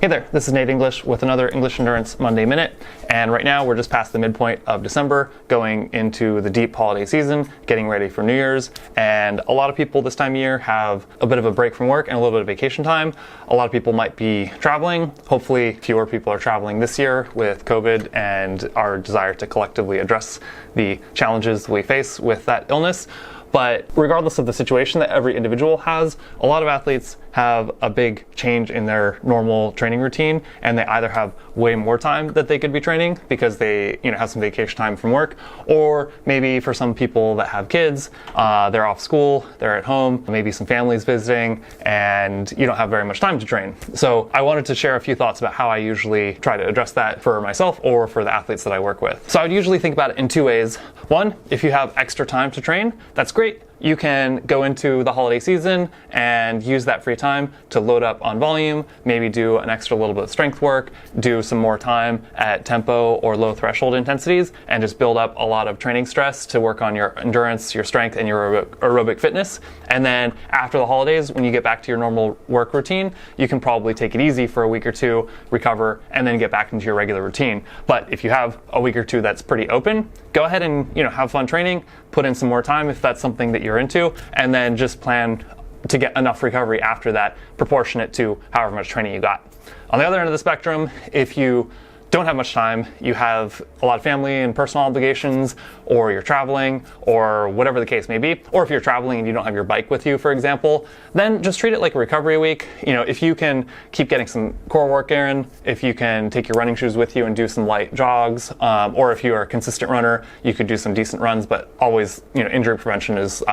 Hey there, this is Nate English with another English Endurance Monday Minute, and right now we're just past the midpoint of December, going into the deep holiday season, getting ready for New Year's, and a lot of people this time of year have a bit of a break from work and a little bit of vacation time. A lot of people might be traveling. Hopefully fewer people are traveling this year with COVID and our desire to collectively address the challenges we face with that illness. But regardless of the situation that every individual has, a lot of athletes have a big change in their normal training routine, and they either have way more time that they could be training because they have some vacation time from work, or maybe for some people that have kids, they're off school, they're at home, maybe some families visiting, and you don't have very much time to train. So I wanted to share a few thoughts about how I usually try to address that for myself or for the athletes that I work with. So I would usually think about it in two ways. One, if you have extra time to train, that's great. You can go into the holiday season and use that free time to load up on volume, maybe do an extra little bit of strength work, do some more time at tempo or low threshold intensities, and just build up a lot of training stress to work on your endurance, your strength, and your aerobic fitness. And then after the holidays, when you get back to your normal work routine, you can probably take it easy for a week or two, recover, and then get back into your regular routine. But if you have a week or two that's pretty open, go ahead and have fun training, put in some more time if that's something that you're into, and then just plan to get enough recovery after that, proportionate to however much training you got. On the other end of the spectrum, if you don't have much time, you have a lot of family and personal obligations, or you're traveling, or whatever the case may be, or if you're traveling and you don't have your bike with you, for example, then just treat it like a recovery week. If you can keep getting some core work in, if you can take your running shoes with you and do some light jogs, or if you are a consistent runner, you could do some decent runs, but always, injury prevention is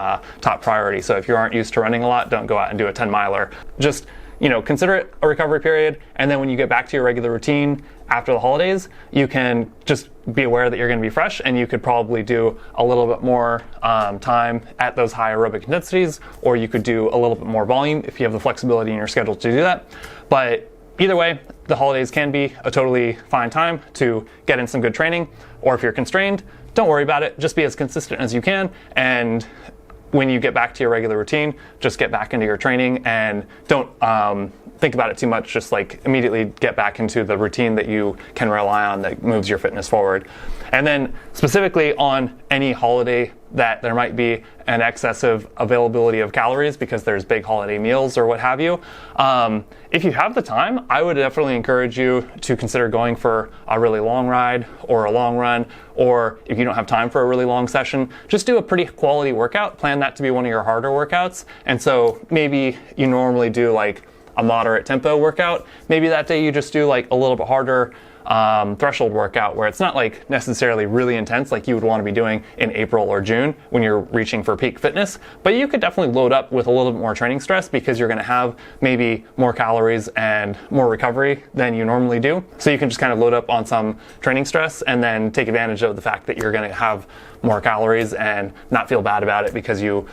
top priority. So if you aren't used to running a lot, don't go out and do a 10-miler. Just consider it a recovery period, and then when you get back to your regular routine after the holidays, you can just be aware that you're going to be fresh, and you could probably do a little bit more time at those high aerobic intensities, or you could do a little bit more volume if you have the flexibility in your schedule to do that. But either way, the holidays can be a totally fine time to get in some good training, or if you're constrained, don't worry about it. Just be as consistent as you can, and when you get back to your regular routine, just get back into your training and don't think about it too much. Just immediately get back into the routine that you can rely on that moves your fitness forward. And then specifically on any holiday that there might be an excessive availability of calories because there's big holiday meals or what have you, if you have the time, I would definitely encourage you to consider going for a really long ride or a long run, or if you don't have time for a really long session, just do a pretty quality workout. Plan that to be one of your harder workouts. And so maybe you normally do a moderate tempo workout. Maybe that day you just do a little bit harder threshold workout where it's not necessarily really intense like you would want to be doing in April or June when you're reaching for peak fitness, but you could definitely load up with a little bit more training stress because you're going to have maybe more calories and more recovery than you normally do. So you can just kind of load up on some training stress and then take advantage of the fact that you're going to have more calories and not feel bad about it because you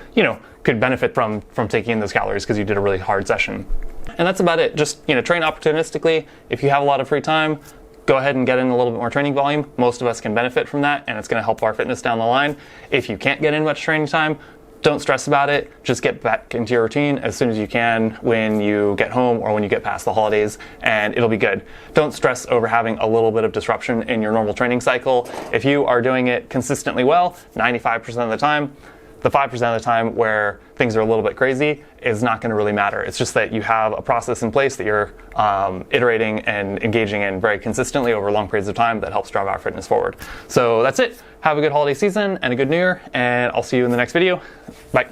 could benefit from taking in those calories because you did a really hard session. And that's about it. Just train opportunistically. If you have a lot of free time, go ahead and get in a little bit more training volume. Most of us can benefit from that, and it's going to help our fitness down the line. If you can't get in much training time, don't stress about it. Just get back into your routine as soon as you can when you get home or when you get past the holidays, and it'll be good. Don't stress over having a little bit of disruption in your normal training cycle. If you are doing it consistently well, 95% of the time, the 5% of the time where things are a little bit crazy is not going to really matter. It's just that you have a process in place that you're iterating and engaging in very consistently over long periods of time that helps drive our fitness forward. So that's it. Have a good holiday season and a good New Year, and I'll see you in the next video. Bye.